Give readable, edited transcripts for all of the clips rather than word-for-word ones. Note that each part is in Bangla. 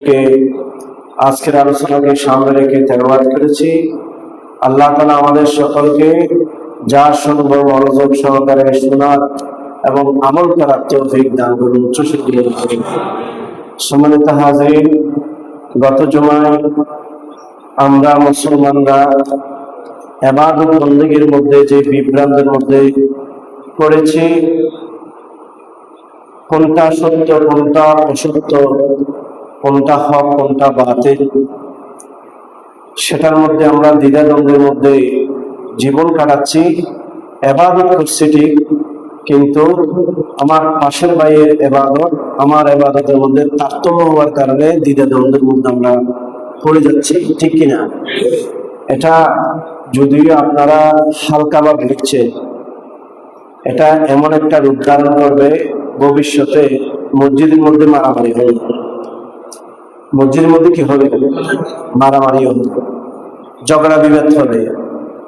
কে আজকের আলোচনাকে সামনে রেখে তেলাওয়াত করেছি। আল্লাহ তাআলা আমাদের সকলকে যা শুনবো মনোযোগ সহকারে শোনার এবং আমল করার তৌফিক দান করুন। উচ্চশিক্ষিত সম্মানিত হাজিরিন, গত জুমায় আমরা মুসলমানরা ইবাদত বন্দেগীর মধ্যে যে বিভ্রান্তের মধ্যে পড়েছি, কোনটা সত্য কোনটা অসত্য, কোনটা হক কোনটা বাতিল, সেটার মধ্যে আমরা দ্বিধাদ্বন্দ্বের মধ্যে জীবন কাটাচ্ছি। ইবাদত করছি ঠিক, কিন্তু আমার পাশের ভাইয়ের ইবাদত আমার ইবাদতের মধ্যে তারতম্য হওয়ার কারণে দ্বিধাদ্বন্দ্বের মধ্যে আমরা পড়ে যাচ্ছি, ঠিক কিনা? এটা যদিও আপনারা হালকাভাবে লিখছেন, এটা এমন একটা রূপ ধারণ করবে, ভবিষ্যতে মসজিদের মধ্যে মারামারি হবে, মসজিদের মধ্যে কি হবে? মারামারি হবে, ঝগড়া বিবাদ হবে,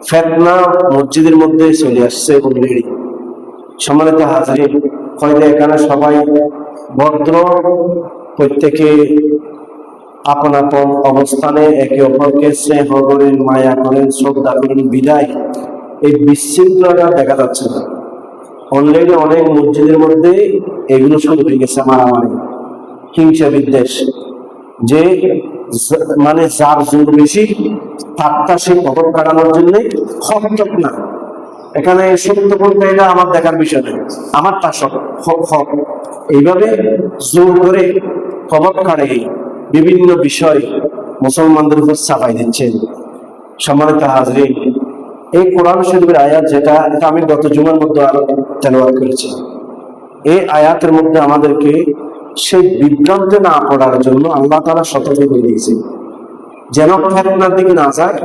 ফিতনা মসজিদের মধ্যে চলে আসছে অলরেডি। সম্মানিত হাজিরিন, হয়তো এখানে সবাই ভদ্র, প্রত্যেকে আপন আপন অবস্থানে একে অপরকে স্নেহ করেন, মায়া করেন, শ্রদ্ধা করেন, বিদায় এই বিশৃঙ্খলাটা দেখা যাচ্ছে না। অলরেডি অনেক মসজিদের মধ্যে এগুলো শুরু হয়ে গেছে, মারামারি, হিংসা বিদ্বেষ, যে মানে যার জোর বেশি তারটা সে কবর কাটানোর জন্য হক না। এখানে সত্য বলতে এটা আমার দেখার বিষয় নেই, আমার তা হক, এইভাবে জোর করে কবর কাটে বিভিন্ন বিষয় মুসলমানদের উপর চাপাই দিচ্ছেন। সম্মানিত হাজরিন, এই কোরআন শরীফের আয়াত যেটা, এটা আমি গত জুমার মধ্যে তেলাওয়াত করেছি। এই আয়াতের মধ্যে আমাদেরকে সেই বিভ্রান্তে না পড়ার জন্য আল্লাহ তাআলা সতর্ক করে দিয়েছে, যেন ফিতনার দিকে না যায়,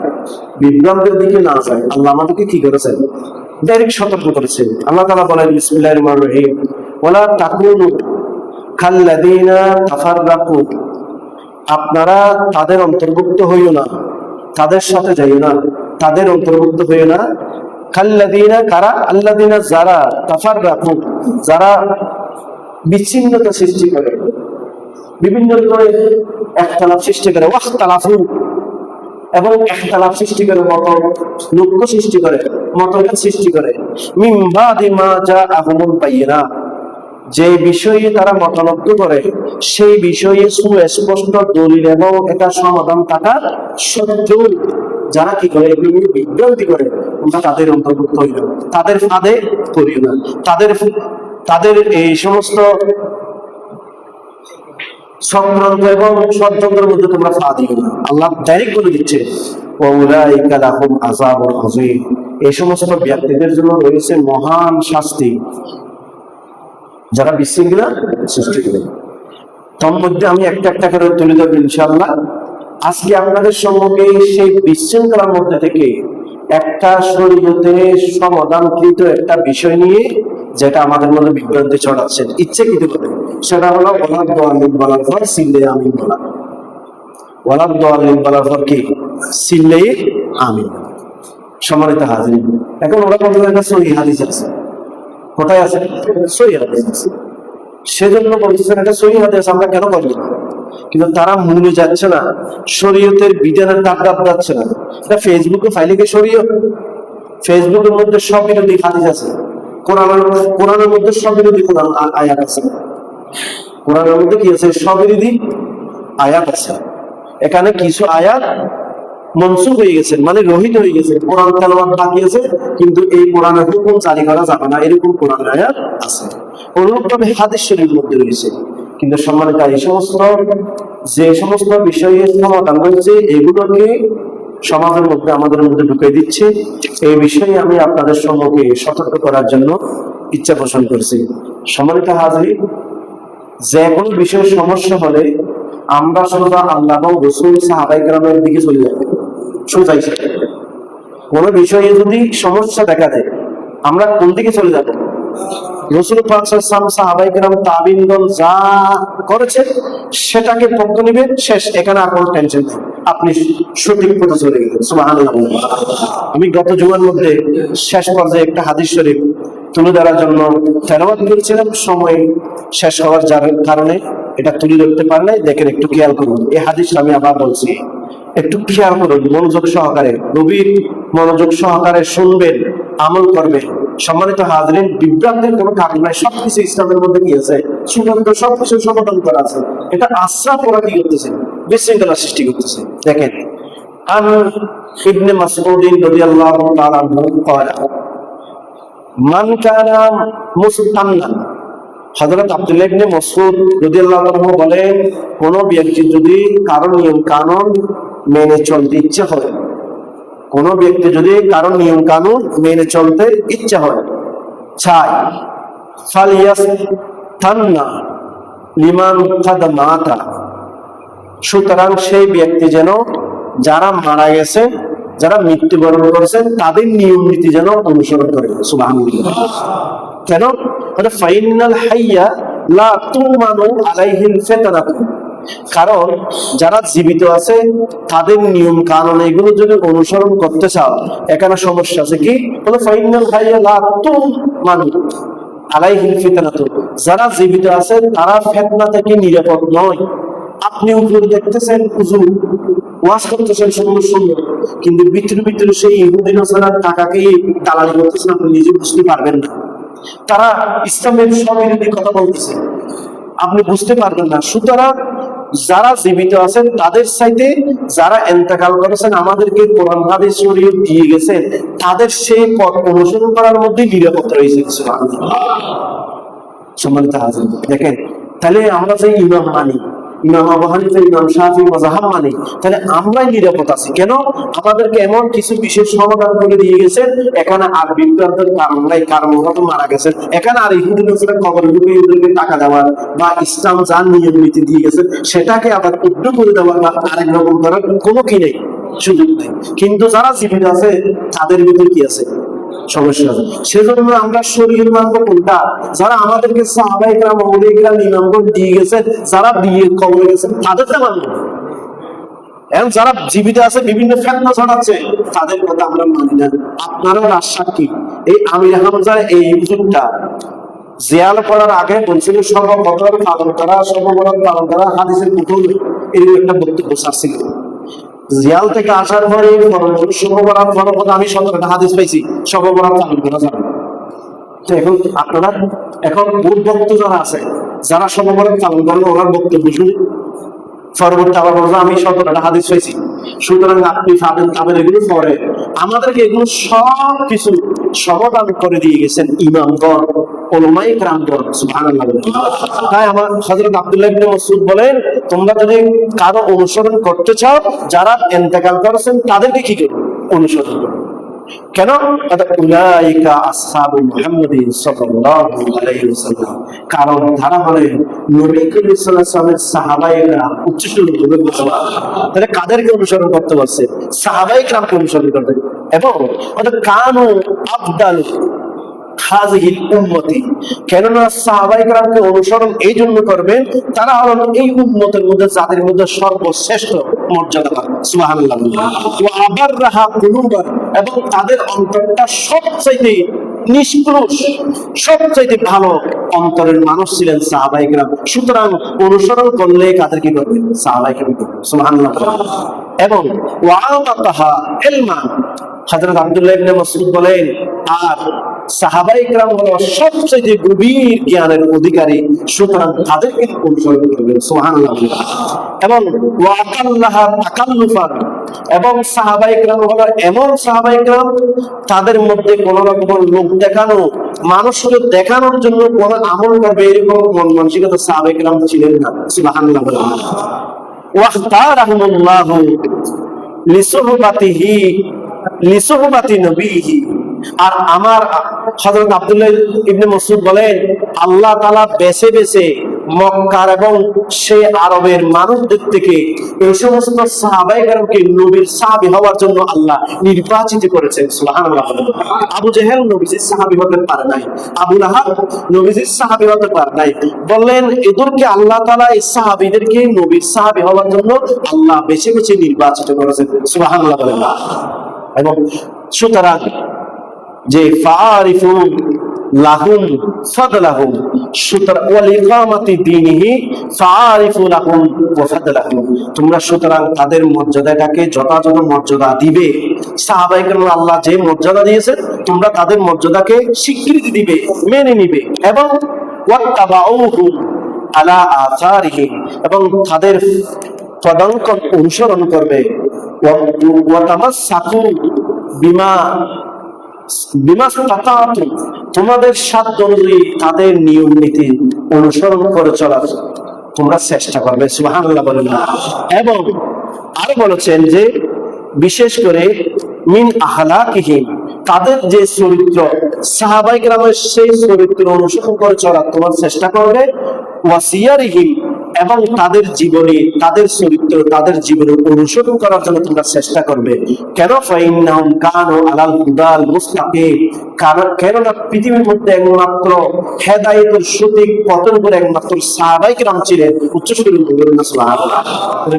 বিভ্রান্তের দিকে না যায়। আল্লাহ আমাদেরকে কি করেছেন? ডাইরেক্ট সতর্ক করেছেন। আল্লাহ তাআলা বলেন, বিসমিল্লাহির রহমানির রহিম, ওয়ালা তাকুনু কাল্লাযীনা তাফাররাকু, আপনারা তাদের অন্তর্ভুক্ত হইও না, তাদের সাথে যাইও না, তাদের অন্তর্ভুক্ত হইও না। কাল্লাযীনা, কারা? আল্লাযীনা, যারা, তাফাররাকু, যারা বিচ্ছিন্নতা সৃষ্টি করে, বিভিন্ন ধরনের ইখতিলাফ সৃষ্টি করে, ওয়াখতালাফু, এবং ইখতিলাফ সৃষ্টি করে, মতনৈক্য সৃষ্টি করে, মতভেদ সৃষ্টি করে, মিন বাদি মা জাআহুমুল বায়িনা, যে বিষয়ে তারা মতনৈক্য করে সেই বিষয়ে সুস্পষ্ট দলিল এবং এটা সমাধান থাকা সত্ত্বেও যারা কি করে, এগুলো বিভ্রান্তি করে, আমরা তাদের অন্তর্ভুক্ত হইল, তাদের ফাঁদে পড়িও না, তাদের এই সমস্ত চক্রান্ত এবং ষড়যন্ত্রের মধ্যে তোমরা ফা দিও না। আল্লাহ ডাইরেক্ট বলে দিচ্ছে, ওয়াউলাইকা লাহুম আযাবুন আযীম, এই সমস্ত ব্যক্তিদের জন্য রয়েছে মহান শাস্তি, যারা বিশৃঙ্খলা সৃষ্টি করে। তার মধ্যে আমি একটা একটা করে তুলে ধরবো ইনশাআল্লাহ। আজকে আপনাদের সম্মুখে সেই বিশৃঙ্খলার মধ্যে থেকে একটা শরীয়তে সমাধানকৃত একটা বিষয় নিয়ে, যেটা আমাদের মধ্যে বিভ্রান্তি ছড়াচ্ছেন ইচ্ছাকৃতভাবে, সেটা হলো ওয়ালাদ দালিন বলার পর সিল্লে আমিন বলা। ওয়ালাদ দালিন বলার পর কি? সিল্লে আমিন। সম্মানিত হাজির, এখন ওরা বলতে একটা সহিহ হাদিস আছে, কোথায় আছে? সহিহ হাদিস আছে, সেজন্য বলছেন এটা সহিহ হাদিস, আমরা কেন করব না? কিন্তু তারা মূলে যাচ্ছে না, শরীয়তের বিধানের কাটকাপ যাচ্ছে না। এটা ফেসবুকে ফাইলে গিয়ে শরীয়ত, ফেসবুকের মধ্যে সব বিরোধী হাদিস আছে, কোরআনের মধ্যে সব বিরোধী কোরআন আয়াত আছে, কোরআনের মধ্যে কি আছে? সব বিরোধী আয়াত আছে। এখানে কিছু আয়াত মনসুখ হয়ে গেছে, মানে রহিত হয়ে গেছে, কোরআন তেলাওয়াত বাকি আছে, কিন্তু এই কোরআনের হুকুম জারি করা যাবে না, এরকম কোরআনের আয়াত আছে। অনুরূপভাবে হাদিস শরীফের মধ্যে রয়েছে। কিন্তু সম্মানিত, এই সমস্ত যে সমস্ত বিষয়ে সমাধান রয়েছে, এগুলোকে সমাজের মধ্যে আমাদের মধ্যে ঢুকিয়ে দিচ্ছে। এই বিষয়ে আমি আপনাদের সম্মুখে সতর্ক করার জন্য ইচ্ছা পোষণ করছি। সম্মানিত হাজির, যে কোনো বিষয়ের সমস্যা হলে আমরা সোজা আল্লাহ এবং রাসূল সাহাবায়ে কেরামের দিকে চলে যাব, সোজাই। কোনো বিষয়ে যদি সমস্যা দেখা দেয়, আমরা কোন দিকে চলে যাব? রাসূল পাক সাল্লাল্লাহু আলাইহি ওয়াসাল্লাম, সাহাবায়ে কেরাম, তাবিঈনগণ যা করেছে সেটাকে পক্ষ নেবেন, শেষ। এখানে আর কোনো টেনশন নেই, আপনি সঠিক পথে চলে গেলেন। সুবহানাল্লাহ। আমি গত জুমার মধ্যে শেষ পর্যায়ে একটা হাদিস শরীফ তুলে ধরার জন্য তেলাওয়াত করেছিলাম, সময় শেষ হওয়ার কারণে এটা তুলে ধরতে পারলে দেখেন, একটু খেয়াল করুন। এই হাদিস আমি আবার বলছি, একটু খেয়াল করুন, মনোযোগ সহকারে, গভীর মনোযোগ সহকারে শুনবেন, আমল করবেন। সম্মানিত হাজরিন, বিভ্রান্তির কোনো কারণ নাই, সবকিছু ইসলামের মধ্যে কি আছে, সুগন্ধ, সবকিছু সমাধান করা আছে। এটা আশ্রয় করা কি করতেছে, বিশৃঙ্খলা সৃষ্টি করতেছে। দেখেন, আন ইবনে মাসউদ রাদিয়াল্লাহু তাআলা আনহু قال মান কানা মুস্তান্নান, হযরত আব্দুল্লাহ ইবনে মাসউদ রাদিয়াল্লাহু আনহু বলেন, কোন ব্যক্তি যদি কারো নিয়ম কানুন মেনে চলতে ইচ্ছা হয়, কোন ব্যক্তি যদি কারো নিয়ম কানুন মেনে চলতে ইচ্ছা হয়, চায়, ফালিয়াস্তান্না লিমান কাদ মাতা, সুতরাং সেই ব্যক্তি যেন যারা মারা গেছে, যারা মৃত্যুবরণ করেছেন, তাদের নিয়ম নীতি যেন অনুসরণ করে। সুবহানাল্লাহ। কেন? ফাইনাল হাইয়া লা তুমানু আলাইহিল ফিতনাতু, কারণ যারা জীবিত আছে তাদের নিয়ম কানুন এগুলো যদি অনুসরণ করতে চাও, এখানে সমস্যা আছে। কি বলে? ফাইনাল হাইয়া লা তুমানু আলাইহিল ফিতনাতু, যারা জীবিত আছে তারা ফিতনা থেকে নিরাপদ নয়। আপনি উপর দেখতেছেন হুজুর ওয়াজ করতেছেন সুন্দর সুন্দর, কিন্তু ভিতরে ভিতরে সেই ইহুদি নাসারার টাকাকে দালালি করতেছেন, আপনি নিজে বুঝতে পারবেন না। তারা ইসলামের সবিরোধী কথা বলতেছে, আপনি বুঝতে পারবেন না। সুতরাং যারা জীবিত আছেন তাদের চাইতে যারা ইন্তেকাল করেছেন, আমাদেরকে কোরআন হাদিস শরীয়ত দিয়ে গেছেন, তাদের সেই পথ অনুসরণ করার মধ্যে নিরাপদ রয়েছে। সম্মানিত হাজির, দেখেন, তাহলে আমরা যে ইমাম মানি, ইমাম আবু হানিফা, ইমাম শাফি মাযহাব মানি, তাহলে আমরাই নিরাপদ আছি। কেন? আমাদেরকে এমন কিছু বিশেষ সমাধান করে দিয়ে গেছেন, এখানে আর বিভ্রান্তের কারণ নাই। কারণ ওরা তো মারা গেছেন, এখানে আর ইহুদি নাসারার কবরে ঢুকে ইহুদিদেরকে টাকা দেওয়ার বা ইসলাম যার নিয়ম নীতি দিয়ে গেছে সেটাকে আবার উদ্ধ করে দেওয়ার বা আরেক রকম করার কোনো কি নেই, সুযোগ নেই। কিন্তু যারা জীবিত আছে তাদের ভিতরে কি আছে, সমস্যা আছে। সেজন্য আমরা শরীয়ত মানবো কোনটা? যারা আমাদেরকে সাহাবায়ে কেরাম, ওলামায়ে কেরাম, ইমামগণ দিয়ে গেছে, যারা দিয়ে কবরে গেছে, তাদেরকে মানবো। এখন যারা জীবিত আছে বিভিন্ন ফিতনা ছড়াচ্ছে, তাদের কথা আমরা মানি না। আপনারা রাজসাক্ষী, এই আমির হামজার এই হুজুরটা জিয়াল করার আগে বলছিল সর্বপ্রথম পালন করা, সর্বপ্রথম পালন করা হাদিসের কুতুব, এরকম একটা বক্তব্য ছাড়ছিল। জিয়াল থেকে আসার পরে সর্ববরাত ফরপদ আমি 17টা হাদিস পাইছি, সর্ববরাত পালন করা যাবে। তো এখন আপনারা, এখন ভুল বক্তব্য যারা আছে, যারা সর্ববরাত পালন করলো, ওনার বক্তব্য শুনে পরবর্তী আবার বলবো আমি 17টা হাদিস পাইছি, সুতরাং আপনি পাবেন পাবেন, এগুলো পরে আমাদেরকে এগুলো সব কিছু সমাধান করে দিয়ে গেছেন ইমামগণ, উলামায়ে কেরামগণ। সুবহানাল্লাহ। তাই আমার হযরত আব্দুল্লাহ ইবনে মাসউদ বলেন, তোমরা যদি কারো অনুসরণ করতে চাও, যারা ইন্তেকাল করেছেন তাদেরকে কি করবে? অনুসরণ করবে। কেন? উলাইকা আসহাবু মুহাম্মাদিন সাল্লাল্লাহু আলাইহি ওয়াসাল্লাম, কারণ তারা হলেন নবী করিম সাল্লাল্লাহু আলাইহি ওয়াসাল্লামের সাহাবায়ে কেরাম। উচ্চস্বরে বলবেন সুবহানাল্লাহ। তাহলে কাদেরকে অনুসরণ করতে বলছে? সাহাবায়ে কেরামকে অনুসরণ করতে। এবং কানু আফদাল হাযিহিল উম্মতি, কেননা সাহাবায়ে কেরামকে অনুসরণ এই জন্য করবেন, তারা হলেন এই উম্মতের মধ্যে যাদের মধ্যে সর্বশ্রেষ্ঠ মর্যাদা পান। সুবহানাল্লাহ। ওয়া আবাররাহা কুলুবান, এবং তাদের অন্তরটা সবচাইতে নিষ্কলুষ, সবচাইতে ভালো অন্তরের মানুষ ছিলেন সাহাবায়ে কেরাম। সুতরাং অনুসরণ করলে কাদের কি করবে? সাহাবায়ে কেরাম করবে। সুবহানাল্লাহ। এবং ওয়া আতাহা ইলমান, হযরত আব্দুল্লাহ ইবনে মাসউদ বলেন, আর সাহাবায়ে কেরাম হলো সবচেয়ে গভীর জ্ঞানের অধিকারী, সুতরাং তাদেরকে অনুসরণ করবেন। সুবহানাল্লাহ। এবং ওয়াকাল্লাহা তাকাল্লুফান, এবং সাহাবায়ে কেরাম হলো এমন সাহাবায়ে কেরাম, তাদের মধ্যে কোন রকম লোক দেখানো, মানুষকে দেখানোর জন্য কোন আমল করবে এরকম মন মানসিকতা সাহাবায়ে কেরাম ছিলেন না। সুবহানাল্লাহ। ওয়াখতারাহুমুল্লাহু লিসুহবাতিহি লিসুহবাতি নবীহি, আর আমার হযরত আব্দুল্লাহ ইবনে মাসউদ বলেন, আল্লাহ তাআলা বেছে বেছে মক্কার এবং সেই আরবের মানুষদের থেকে এই সমস্ত সাহাবায়ে কেরামকে নবীর সাহাবী হওয়ার জন্য আল্লাহ নির্বাচিত করেছেন। সুবহানাল্লাহ। আবু জেহেল নবীর সাহাবী হতে পারে নাই, আবু লাহাব নবীর সাহাবী হতে পারে নাই, বললেন এদেরকে আল্লাহ তাআলা এই সাহাবীদেরকে নবীর সাহাবী হওয়ার জন্য আল্লাহ বেছে বেছে নির্বাচিত করেছেন। সুবহানাল্লাহ। এবং সুতরাং যে ফারিফু লাহুম ফাদলাহুম, সুতরাং ওয়াল ইকামাতি দীনিহি ফাআরিফু লাহুম ওয়া ফাদলাহুম, তোমরা সুতরাং তাদের মর্যাদাটাকে যথাযথ মর্যাদা দিবে। সাহাবায়ে কেরাম আল্লাহ যে মর্যাদা দিয়েছে তোমরা তাদের মর্যাদাকে স্বীকৃতি দিবে, মেনে নিবে, এবং ওয়াত্তাবাউহুম আলা আসারিহিম, এবং তাদের পদাঙ্ক অনুসরণ করবে। ওয়া তামাসসাকু বিমা বিমাস্তাতাতুম, তোমাদের সাধ্য অনুযায়ী তাদের নিয়ম নীতি অনুসরণ করে চলার তোমরা চেষ্টা করবে। সুবহানাল্লাহ বলেন। এবং আরো বলেছেন যে বিশেষ করে মিন আহলাকিহিম, তাদের যে চরিত্র, সাহাবায়ে কেরামের সেই চরিত্র অনুসরণ করে চলার তোমার চেষ্টা করবে। ওয়াসিয়ারিহিম, এবং তাদের জীবনী, তাদের চরিত্র, তাদের জীবনের অনুসরণ করার জন্য তোমরা চেষ্টা করবে। কেন? ফাইন্নাহুম কানু আলাল হুদাল মুস্তাকিম, কারণ কেননা পৃথিবীর মধ্যে একমাত্র হেদায়েতের সঠিক পথের উপর একমাত্র সাহাবায়ে কেরাম ছিলেন। উচ্চ সুরে বলুন না সুবহানাল্লাহ।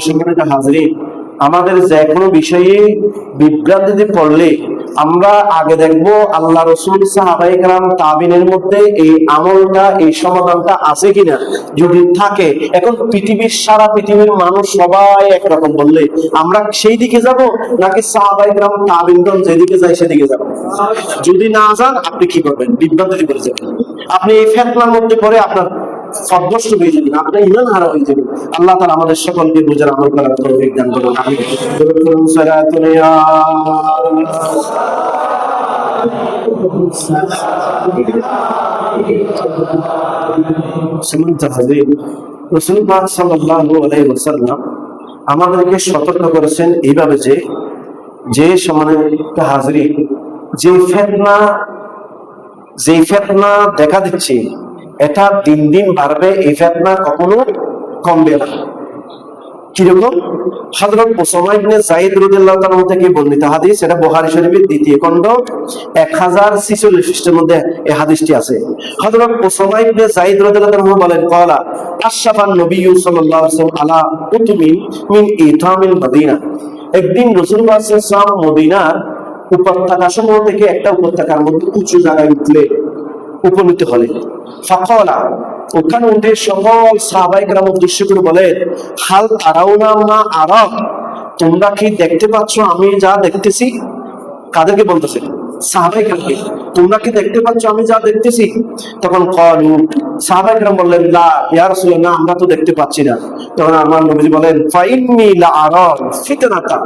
সম্মানিত হাজরিন, আমাদের যে কোনো বিষয়ে বিভ্রান্তিতে পড়লে আমরা আগে দেখবো আল্লাহ রসুল, সাহাবায়ে কেরাম, তাবিনের মধ্যে এই আমলটা, এই সমাধানটা আছে কিনা। যদি থাকে, এখন সারা পৃথিবীর মানুষ সবাই একরকম বললে আমরা সেই দিকে যাব, নাকি সাহাবায়ে কেরাম তাবিনগণ যেদিকে যায় সেদিকে যাব? যদি না যান, আপনি কি করবেন? বিভ্রান্তিতে পড়ে যাবেন। আপনি এই ফিতনার মধ্যে পড়ে আপনার সদস্য হয়ে যাবেন, আপনার ঈমান হারা হয়ে যাবে। আল্লাহ তাআলা আমাদের সকলকে বুঝার আমল করার তৌফিক দান করুন। আমিন। রাসূল পাক সাল্লাল্লাহু আলাইহি ওয়াসাল্লাম আমাদেরকে সতর্ক করেছেন এইভাবে যে, যে সম্মানিত হাজরিন, যে ফিতনা দেখা দিচ্ছে এটা দিন দিন বাড়বে, এই ফিতনা কখনো কমবে না। কিরকম? হযরত উসামা ইবনে যায়েদ রাদিয়াল্লাহু তাআলা থেকে বর্ণিত হাদিস, এটা বুখারী শরীফের দ্বিতীয় খণ্ড 1046 পৃষ্ঠার মধ্যে এই হাদিসটি আছে। হযরত উসামা ইবনে যায়েদ রাদিয়াল্লাহু তাআলা বলেন, ক্বালা আশরাফান নবী সাল্লাল্লাহু আলাইহি ওয়াসাল্লাম আলা উতমিন মিন ইতামিল মদিনা, একদিন রাসূলুল্লাহ সাল্লাল্লাহু আলাইহি ওয়াসাল্লাম মদিনার উপত্যকা সমূহ থেকে একটা উপত্যকার মধ্যে উঁচু জায়গায় উপনীত হলেন। ফাকালা, ওখানে উঠে সকল সাহাবায়ে কেরাম উদ্দেশ্য করে বলেন, হাল তারাউনা মা আরা, তোমরা কি দেখতে পাচ্ছ আমি যা দেখতেছি? কাদেরকে বলতেছে? সাহাবায়ে কেরামকে। তোমরা কি দেখতে পাচ্ছ আমি যা দেখতেছি? তখন ক্বালু, সাহাবায়ে কেরাম বললেন, লা ইয়া রাসূলুল্লাহ, আমরা তো দেখতে পাচ্ছি না। তখন আমার নবী বলেন, ফাইন্নী লা আরা ফিতনাতা,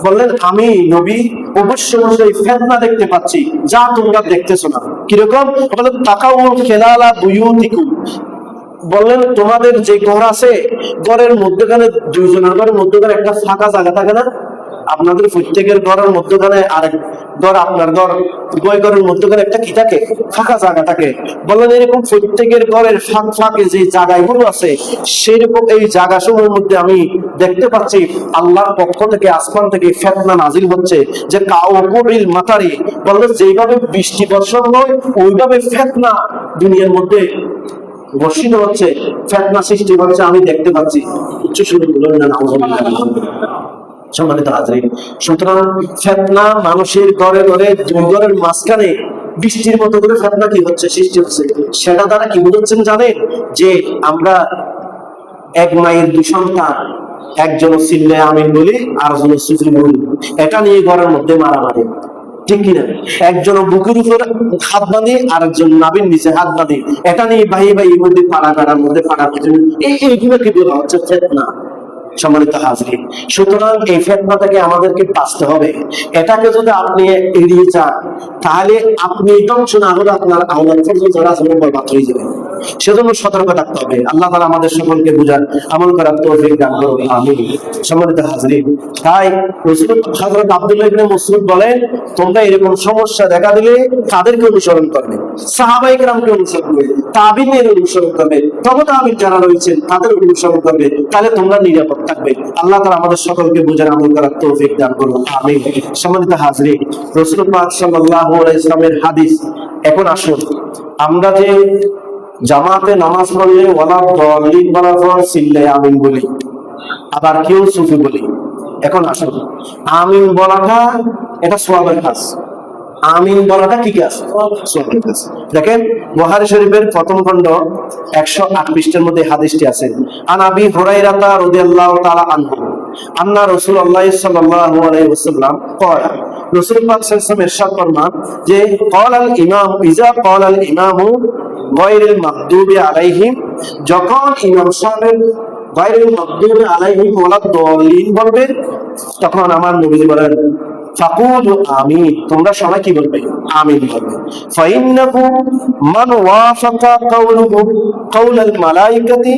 বললেন আমি নবী অবশ্যই ফিতনা দেখতে পাচ্ছি যা তোমরা দেখতেছো না। কিরকম? বলেন তাকাউল খেলালা বুয়ুতিকুম, বললেন তোমাদের যে ঘর আছে, ঘরের মধ্যখানে, দুইজনের ঘরের মধ্যখানে একটা ফাঁকা জায়গা থাকে না? আপনাদের প্রত্যেকের ঘরের মধ্যখানে আরেক ঘর, আপনার ঘর, উভয় ঘরের মধ্যখানে একটা কি থাকে? ফাঁকা জায়গা থাকে। বললেন এরকম প্রত্যেকের ঘরের ফাঁকে যে জায়গাগুলো আছে, সেরকম এই জায়গাসমূহের মধ্যে আমি দেখতে পাচ্ছি আল্লাহর পক্ষ থেকে, আসমান থেকে ফিতনা নাজিল হচ্ছে, যে কাউকুবিল মাতারি, বললেন যেইভাবে বৃষ্টি বর্ষণ হয় ওইভাবে ফিতনা দুনিয়ার মধ্যে বর্ষিত হচ্ছে, ফিতনা সৃষ্টি হচ্ছে, আমি দেখতে পাচ্ছি। উচ্চ সুরে বলুন না নাউযুবিল্লাহ। সম্মানিত হাজরিন, সুতরাং ফিতনা মানুষের ঘরে ঘরে, দুই ঘরের মাঝখানে বৃষ্টির মতো করে ফিতনা কি হচ্ছে? সৃষ্টি হচ্ছে। সেটা দ্বারা কি বুঝাচ্ছেন জানেন? যে আমরা এক মায়ের দুই সন্তান, একজন চিল্লে আমিন বলি, আরেকজন সুফি বলি, এটা নিয়ে ঘরের মধ্যে মারামারি, ঠিক কিনা? একজন বুকের উপর হাত বাঁধে, আরেকজন নাভির নিচে হাত বাঁধে, এটা নিয়ে ভাই ভাইয়ের মধ্যে পাড়ার মধ্যে এইগুলো কি বলা হচ্ছে? ফিতনা। সম্মানিত হাজরিন, সুতরাং এই ফিতনা থেকে আমাদেরকে বাঁচতে হবে। এটাকে যদি আপনি এড়িয়ে যান, তাহলে আপনি ধ্বংস না হলে আপনার আওলাদ যারা জীবন বরবাদ হয়ে যাবে। সেজন্য সতর্ক থাকতে হবে। আল্লাহ তাআলা আমাদের সকলকে বুঝান, আমল করার তৌফিক দান করুন। আমিন। সম্মানিত হাজরিন, তাই রাসূল হযরত আব্দুল্লাহ ইবনে মাসউদ বলেন, তোমরা এরকম সমস্যা দেখা দিলে কাদেরকে অনুসরণ করবে? সাহাবায়ে কেরামকে অনুসরণ করবে, তাবিনের অনুসরণ করবে, তবে তাবিন যারা রয়েছেন তাদের অনুসরণ করবে, তাহলে তোমরা নিরাপদ থাকবে। আল্লাহ তাআলা আমাদের সকলকে বুঝান, আমল করার তৌফিক দান করুন। আমিন। সম্মানিত হাজরিন, রাসূল পাক সাল্লাল্লাহু আলাইহি ওয়াসাল্লামের হাদিস। এখন আসুন, আমরা যে জামাতে নামাজ পড়লে ওয়ালা দলিন বলার পর চিল্লায়ে আমিন বলি, আবার কেউ সুফি বলি। এখন আসুন, আমিন বলাটা এটা সওয়াবের কাজ, আমিন বলাটা কি আছে? দেখেন বুখারী শরীফের প্রথম খণ্ড 108 পৃষ্ঠার মধ্যে হাদিসটি আছে। আন আবি হুরায়রা রাদিয়াল্লাহু তাআলা আনহু আন্না রাসূলুল্লাহ সাল্লাল্লাহু আলাইহি ওয়াসাল্লাম কয়, রাসূল পাক সাল্লাল্লাহু আলাইহি ওয়াসাল্লাম ইরশাদ ফরমান যে ক্বালাল ইমাম ইজা ক্বালাল ইমামু গায়রিল মাগদুবি আলাইহিম, যখন ইমাম সাহেব গায়রিল মাগদুবি আলাইহিম ওয়ালাদ দাল্লিন বলবেন, তখন আমার নবীজি বলেন ফাকুলু আমিন, তোমরা সবাই কি বলবে? আমিন বলবে। ফাইন্নাহু মান ওয়াফাকা কাউলুহু কাউলাল মালাইকাতি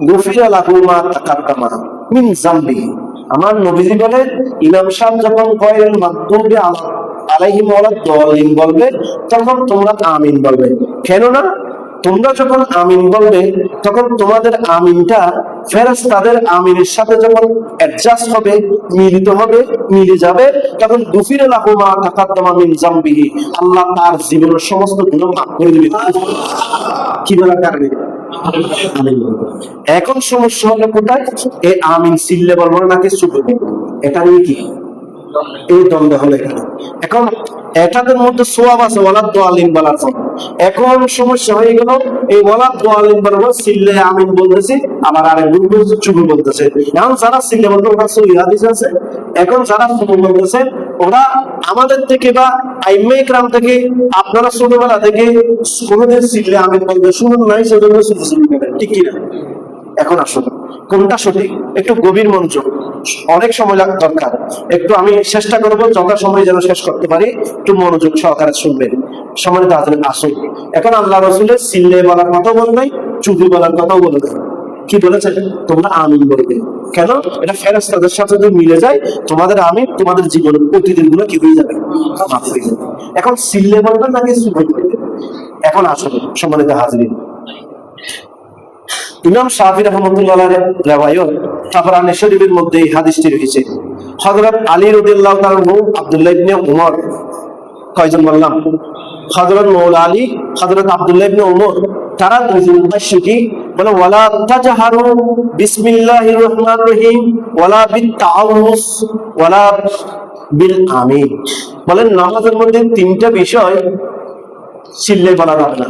গুফিরা লাহু মা তাকাদ্দামা মিন যামবিহি। আমার নবীজি বলেন ইমাম সাহেব যখন গায়রিল মাগদুবি আলাইহিম ওয়ালাদ দাল্লিন বলবে, তখন তোমরা আমিন বলবে। কেননা তোমরা যখন আমিন বলবে, তখন তোমাদের আমিনটা ফেরেশতাদের আমিনের সাথে যখন অ্যাডজাস্ট হবে, মিলিত হবে, মিলে যাবে, তখন গুফিরা লাহু মা তাকাদ্দামা মিন যামবিহি, আল্লাহ তার জীবনের সমস্ত গুনাহ মাফ করে দিবেন। কি বলার কারণে? আমিন বলবো। এখন সমস্যা হলো কোথায়? এই আমিন সিল্লে বলবো নাকি চুপে বলবো? এটা নিয়ে কি এই দ্বন্দ্ব হলো এখানে। এখন এটাদের মধ্যে সোয়াব আছে ওয়ালাদ দাল্লিন বলার পর। এখন সমস্যা হয়ে গেল, এই ওয়ালাদ দাল্লিন বলবো সিল্লে আমিন বলতেছি, আবার আরেক গ্রুপ চুপে বলতেছে। এখন যারা সিল্লে বলতে ওরা সহি হাদিস আছে, এখন যারা চুপে বলতেছে ওরা আমাদের থেকে বা আইম্মে ইকরাম থেকে, আপনারা ছোটবেলা থেকে কোনোদিন সিল্লে আমিন বলতে শুনুন নাই, সেজন্য শুনতে বলেন, ঠিক কিনা? এখন আসলে কোনটা সঠিক? একটু গভীর মনোযোগ, অনেক সময় দরকার। একটু আমি চেষ্টা করবো যত সময় যেন শেষ করতে পারি, একটু মনোযোগ সহকারে শুনবেন। সম্মানিত হাজিরিন, আসুন এখন আল্লাহ রাসূলের সিল্লে বলার কথা বল নাই, চুপি বলার কথাও বলে নাই। কি বলেছেন? তোমরা আমিন বলবে। কেন? এটা ফেরেশতাদের সাথে যদি মিলে যায়, তোমাদের আমিন তোমাদের জীবনের প্রতিদিন গুলো কি হয়ে যাবে? মাফ হয়ে যাবে। এখন সিল্লে বলবে নাকি চুপি বলবে? এখন আসুন সম্মানিত হাজিরিন, ইমাম শাফিঈ রাহমাতুল্লাহ রিওয়ায়াত তাবরানী শরীফের মধ্যে এই হাদিসটি রয়েছে। হযরত আলী রাদিয়াল্লাহু তাআলা আনহু, আব্দুল্লাহ ইবনে উমর, কয়জন বললাম? হযরত মাওলা আলী, হযরত আব্দুল্লাহ ইবনে উমর, তারা দুইজন উদ্দেশ্যে বলে ওয়ালা তাজহারু বিসমিল্লাহির রহমানির রহিম ওয়ালা বিতাআউযুস ওয়ালা বিল আমিন। বলেন নামাজের মধ্যে তিনটা বিষয় সিল্লে বলা যাবে না,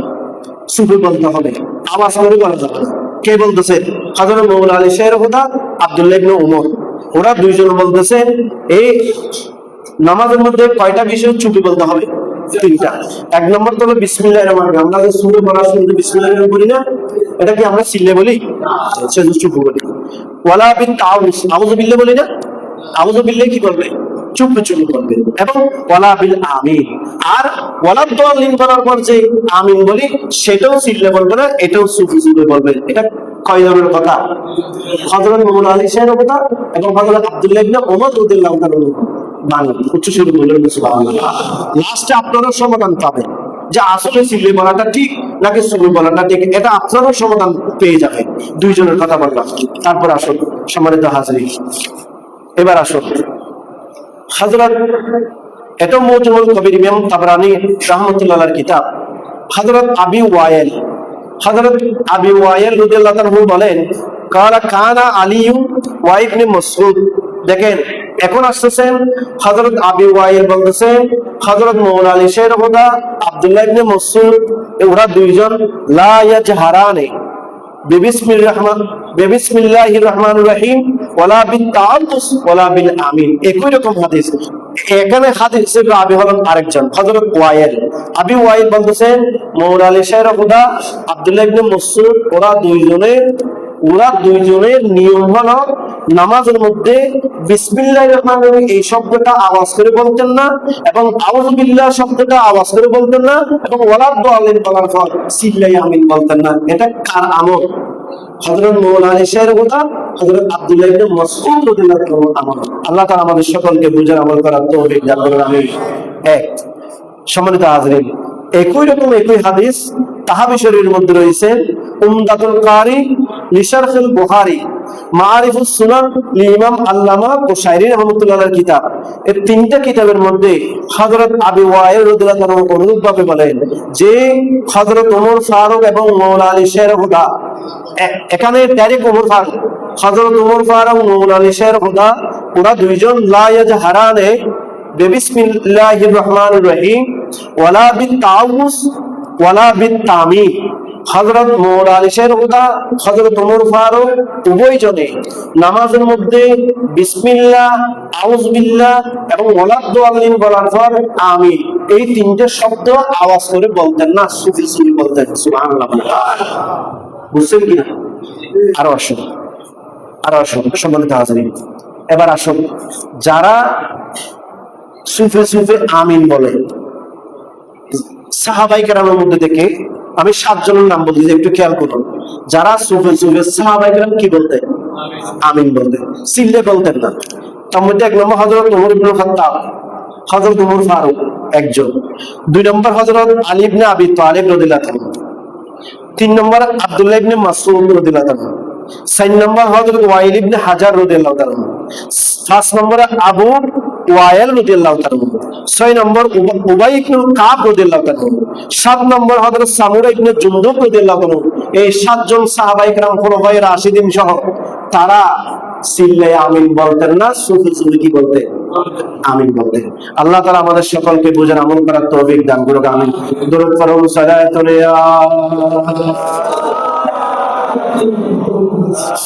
চুপে বলতে হবে, আওয়াজ করে বলা যাবে না। কে বলতেছে? হযরত মাওলানা আলী শাহ হুদা, আব্দুল্লাহ ইবনে উমর, ওরা দুইজন বলতেছে এই নামাজের মধ্যে কয়টা বিষয় চুপে বলতে হবে? তিনটা। এক নম্বর তো হলো বিসমিল্লাহির রহমানির রহিম। আমরা যে সূরা পড়ার সময় বিসমিল্লাহির রহমানির রহিম বলি না, এটা কি আমরা সিল্লে বলি? সেটা চুপে বলি। ওয়ালা বিন তাউস, আউযু বিল্লাহ বলি না, আউযু বিল্লাহ কি বলবে? চুপে চুপে বলবে। এবং ওয়ালা বিল আমিন, আর ওয়ালা দাল্লিন বলার পর যে আমিন বলি সেটাও সিল্লে বলবে না, এটাও চুপে চুপে বলবে। এটা কয় জনের কথা? হযরত মাওলানা আলী শাহের কথা এবং হযরত আব্দুল্লাহ ইবনে উমর রাদিয়াল্লাহু তাআলা বাণী। উচ্চ সুরে বললেন সুবহানাল্লাহ। লাস্টে আপনারা সমাধান পাবেন যে আসলে সিল্লে বলাটা ঠিক নাকি চুপে বলাটা ঠিক, এটা আপনারাও সমাধান পেয়ে যাবেন। দুইজনের কথা বললাম। তারপর আসুন সম্মানিত হাজিরিন, এবার আসুন হযরত, এটা মুজমুল কবির ইমাম তাবরানী রাহমাতুল্লাহর কিতাব। হযরত আবি ওয়াইল, হযরত আবি ওয়াইল রাদিয়াল্লাহু তাআলা বলেন কালা কানা আলিয়ু ওয়া ইবনে মাসউদ। দেখেন এখন আসছেন হযরত আবি ওয়াইল বলতেছেন হযরত মাওলানা আলী শাহ হুদা, আব্দুল্লাহ ইবনে মাসউদ, ওরা দুইজন লা ইয়াজহারানে বিসমিল্লাহির রহমানির রহিম ওয়ালা বিতাআউযুস ওয়ালা বিল আমিন। একই রকম হাদিস। এখানে হাদিসের রাবি হলেন আরেকজন হযরত ওয়াইল। আবি ওয়াইল বলতেছেন মাওলানা আলী শাহ হুদা, আব্দুল্লাহ ইবনে মাসউদ, ওরা দুইজনের নিয়ম হলো নামাজের মধ্যে বিসমিল্লাহির রহমানির রহিম এই শব্দটা আওয়াজ করে বলতেন না, এবং আউযু বিল্লাহ শব্দটা আওয়াজ করে বলতেন না, এবং ওয়ালা দাল্লিন বলার পর সিল্লাই আমিন বলতেন না। এটা কার আমল? হযরত মাওলানা আলী শাহ হুদা, হযরত আব্দুল্লাহ ইবনে মাসউদ রাদিয়াল্লাহু তাআলা আমল। আল্লাহ তাআলা আমাদের সকলকে বুঝার আমল করার তৌফিক দান করুন, আমিন। এক, সম্মানিত হাজিরিন, একই রকম একই হাদিস তাহাবী শরীফের মধ্যে রয়েছে উমদাতুল কারি লিশারহুল বুখারী, মাআরিফুস সুনান লিইমাম আল্লামা কুশাইরি রাহমাতুল্লাহর কিতাব। এই তিনটা কিতাবের মধ্যে হযরত আবি ওয়াইল রাদিয়াল্লাহু তাআলা অনুরূপভাবে বলেন যে হযরত ওমর ফারুক এবং মাওলানা আলী শাহ হুদা, এখানে ডাইরেক্ট ওমর ফারুক, হযরত ওমর ফারুক, মাওলানা আলী শাহ হুদা, ওরা দুইজন লা ইয়াজহারানে বিসমিল্লাহির রহমানির রহিম ওয়ালা বিতাউস ওয়ালা বিতামিম। হযরত মওলানা আলী শের হুদা, হযরত ওমর ফারুক উভয়জনে নামাজের মধ্যে বিসমিল্লাহ, আউযুবিল্লাহ এবং ওয়ালাদ-দাল্লিন বলার পর আমিন এই তিনটে শব্দ আওয়াজ করে বলতেন না, সুফি সুফি বলতেন। সুবহানাল্লাহ। বুঝছেন কিনা? আরো আসুন সম্মানিত হাজিরিন, এবার আসুন যারা সুফে সুফে আমিন বলে সাহাবায়ে কেরামের মধ্যে থেকে আমি 7 জনের নাম বলছি, একটু খেয়াল করুন। যারা সুফে সুফে সাহাবায়ে কেরাম কি বলতেন? আমিন বলতেন, সিল্লে বলতেন না। তার মধ্যে 1 নম্বর হযরত ওমর ইবনে খাত্তাব, হযরত ওমর ফারুক একজন। 2 নম্বর হযরত আলী ইবনে আবি তালিব রাদিয়াল্লাহু আনহু। 3 নম্বর আব্দুল্লাহ ইবনে মাসউদ রাদিয়াল্লাহু আনহু। 4 নম্বর হযরত ওয়াইল ইবনে হাজার রাদিয়াল্লাহু আনহু। 5 নম্বর আবু ওয়াইল রাদিয়াল্লাহু আনহু। 6 নম্বর উবাই ইবনে কাব রাদিয়াল্লাহু আনহু। 7 নম্বর হযরত সামুরা ইবনে জুনদুব রাদিয়াল্লাহু আনহু। এই 7 জন সাহাবায়ে কেরাম খুলাফায়ে রাশিদিন সহ তারা সিল্লে আমিন বলতেন না, সুফি সুফি কি বলতেন? আমিন বলতেন। আল্লাহ তাআলা আমাদের সকলকে বুঝার আমল করার তৌফিক দান করুক। আমিন। দরুদ পড়ুন, সালাতুন ইয়া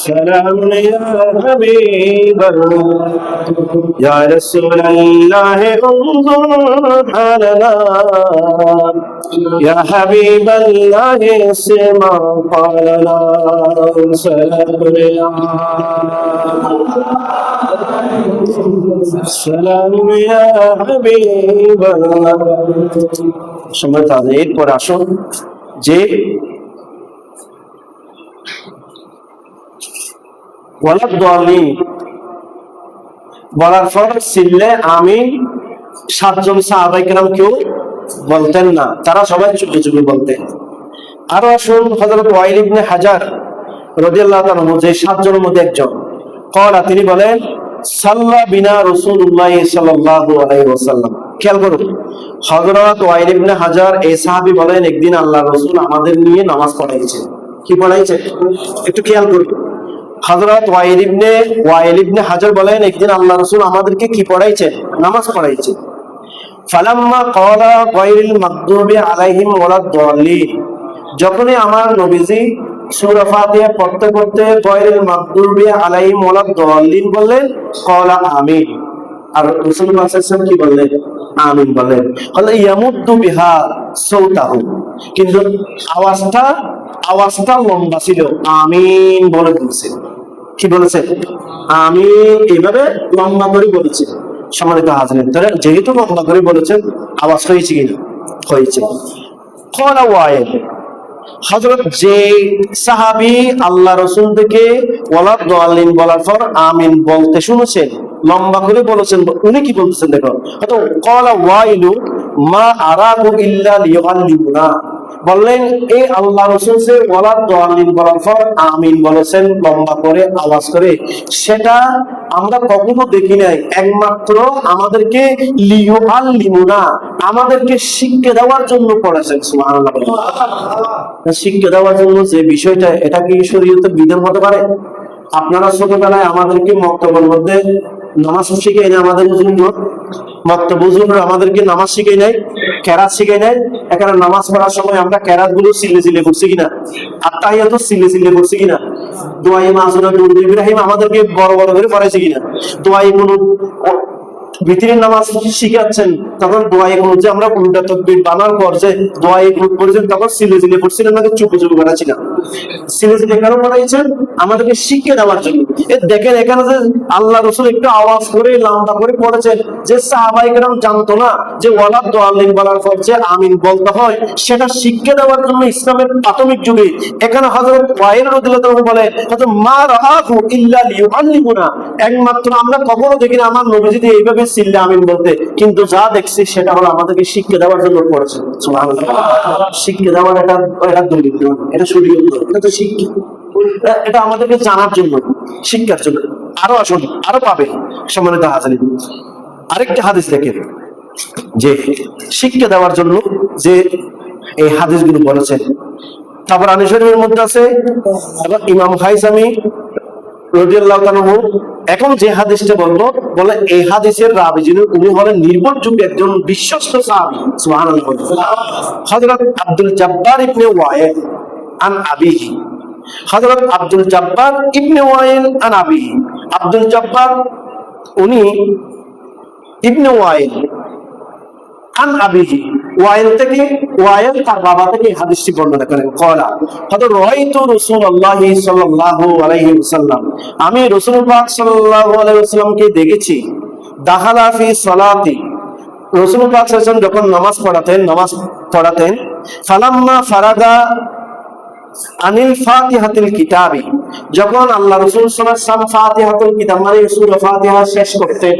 سلام يا حبيب الله يا رسول الله انظر حالنا يا حبيب الله اسمع قولنا سلام يا سلام يا حبيب الله। সম্মানিত হাজিরিন, এরপর আসুন যে ওয়ালাদ-দাল্লিন বলার পর সিল্লে আমিন 7 জন সাহাবায়ে কেরাম কেউ বলতেন না, তারা সবাই চুপি চুপি বলতেন। আরো আসুন হযরত ওয়াইল ইবনে হাজার রাদিয়াল্লাহু আনহু, যে 7 জনের মধ্যে একজন। কওলা, তিনি বলেন সাল্লা বিনা রাসূলুল্লাহ সাল্লাল্লাহু আলাইহি ওয়াসাল্লাম। খেয়াল করুন, হযরত ওয়াইল ইবনে হাজার এই সাহাবী বলেন একদিন আল্লাহর রাসূল আমাদের নিয়ে নামাজ পড়াইছেন। কি পড়াইছেন? একটু খেয়াল করুন। হযরত ওয়াইল ইবনে হাজার বলেন একদিন আল্লাহর রাসূল আমাদেরকে কি পড়াইছেন? নামাজ পড়াইছেন। ফালাম্মা ক্বালা গায়রিল মাগদুবি আলাইহিম ওয়ালাদ-দাল্লিন, যখনই আমার নবীজি সূরা ফাতিহা পড়তে পড়তে গায়রিল মাগদুবি আলাইহিম ওয়ালাদ-দাল্লিন বললেন, ক্বালা আমিন। আর রাসূলুল্লাহ সাল্লাল্লাহু আলাইহি ওয়াসাল্লাম কি বললেন? আমিন বললেন। হল ইয়ামুদ্দু বিহা সাওতাহু, কিন্তু আওয়াজটা লম্বা ছিল, আমিন বলে বলছেন। কি বলেছেন? আমিন এইভাবে লম্বা করে বলেছেন। সম্মানিত হাজিরিন, যেহেতু লম্বা করে বলেছেন, আওয়াজ হয়েছে কিনা? হয়েছে। ক্বালা ওয়াইল, হযরত যে সাহাবী আল্লাহ রাসূল থেকে ওয়ালাদ-দাল্লিন বলার পর আমিন বলতে শুনেছেন, লম্বা করে বলেছেন, উনি কি বলতেছেন দেখো। তো ক্বালা ওয়াইলু মা আরাকু ইল্লা লিয়ুআল্লিমুনা, বললেন এই আল্লাহ রাসূল যে ওয়ালাদ-দাল্লিন বলার পর আমিন বলেছেন লম্বা করে আওয়াজ করে, সেটা আমরা কখনো দেখি নাই, একমাত্র আমাদেরকে লিয়ুআল্লিমুনা, আমাদেরকে শিক্ষা দেওয়ার জন্য পড়েছেন। সুবহানাল্লাহ। শিক্ষা দেওয়ার জন্য যে বিষয়টা, এটা কি শরীয়তের বিধান হতে পারে? আপনারা ছোটবেলায় আমাদেরকে মক্তবের মধ্যে নামাজ শিখাই না, আমাদের মক্তবুজুররা আমাদেরকে নামাজ শিখাই নাই, কেরাত শিখাই নাই। এখানে নামাজ পড়ার সময় আমরা কেরাত গুলো সিলে সিলে করছি কিনা? আত্তাহিয়াত সিলে সিলে করছি কিনা? দোয়ায়ে মাসুরা দুরূদ ইব্রাহিম আমাদেরকে বড় বড় করে পড়াইছে কিনা? দোয়ায়ে কুনুত ভিতরের নামাজ শিখাচ্ছেন, তখন দোয়ায়ে কুনুত যে আমরা উল্টা তাকবীর বানার পর যে দোয়ায়ে কুনুত পড়েছেন, তখন সিলে সিলে পড়ছিলেন নাকি চুপে চুপে পড়াচ্ছি না? সিলে সিলে কেন পড়াইছেন? আমাদেরকে শিক্ষা দেওয়ার জন্য। দেখেন এখানে যে আল্লাহ রাসূল একটু আওয়াজ করে লম্বা করে পড়েছেন, যে সাহাবায়ে কেরাম জানতো না যে ওয়ালাদ-দাল্লিন বলার পর যে আমিন বলতে হয়, সেটা শিক্ষা দেওয়ার জন্য ইসলামের প্রাথমিক যুগে এখানে হযরত ওয়াইল রাদিয়াল্লাহু আনহু বলে মা রাআহু ইল্লা লিয়ুআল্লিমুনা, একমাত্র আমরা কখনো দেখি না আমার নবী যদি এইভাবে সিল্লে আমিন বলতে, কিন্তু যা দেখছি সেটা হলো আমাদেরকে শিক্ষা দেওয়ার জন্য পড়েছেন। সুবহানাল্লাহ। শিক্ষা দেওয়ার এটা দলিল, এটা শরীয়ত, এটা তো শিক্ষা, এটা আমাদেরকে জানার জন্য, শিক্ষার জন্য। আরো আসুন, আরো পাবে। সম্মানিত হাজিরিন, আরেকটা হাদিস দেখেন যে শিক্ষা দেওয়ার জন্য যে এই হাদিসগুলো বলেছেন। তারপর আনিস শরীফের মধ্যে আছে, ইমাম হাইসামি রাদিয়াল্লাহু আনহু এখন যে হাদিসটা বলবো, বলে এই হাদিসের রাবী যিনি, উনি হলেন নির্ভরযোগ্য একজন বিশ্বস্ত সাহাবী। সুবহানাল্লাহ। হযরত আব্দুল জব্বার ইবনে ওয়াইল আন আবিহি, হযরত আব্দুল জব্বার ইবনে ওয়াইল আন আবিহি, আব্দুল জব্বার উনি ইবনে ওয়াইল আন আবিহি, ওয়াইল থেকে, ওয়াইল তার বাবা থেকে হাদিসটি বর্ণনা করেন। ক্বালা হযরত রাআইতু রাসূলুল্লাহ সাল্লাল্লাহু আলাইহি ওয়াসাল্লাম, আমি রাসূল পাক সাল্লাল্লাহু আলাইহি ওয়াসাল্লামকে দেখেছি। দাখালা ফি সালাতি, রাসূল পাক সাল্লাল্লাহু আলাইহি ওয়াসাল্লাম যখন নামাজ পড়াতেন, ফালাম্মা ফারাগা আনিল ফাতিহাতিল কিতাবি, যখন আল্লাহ রাসূল সাল্লাল্লাহু আলাইহি ওয়াসাল্লাম ফাতিহাতুল কিতাব মানে সূরা ফাতিহা শেষ করতেন,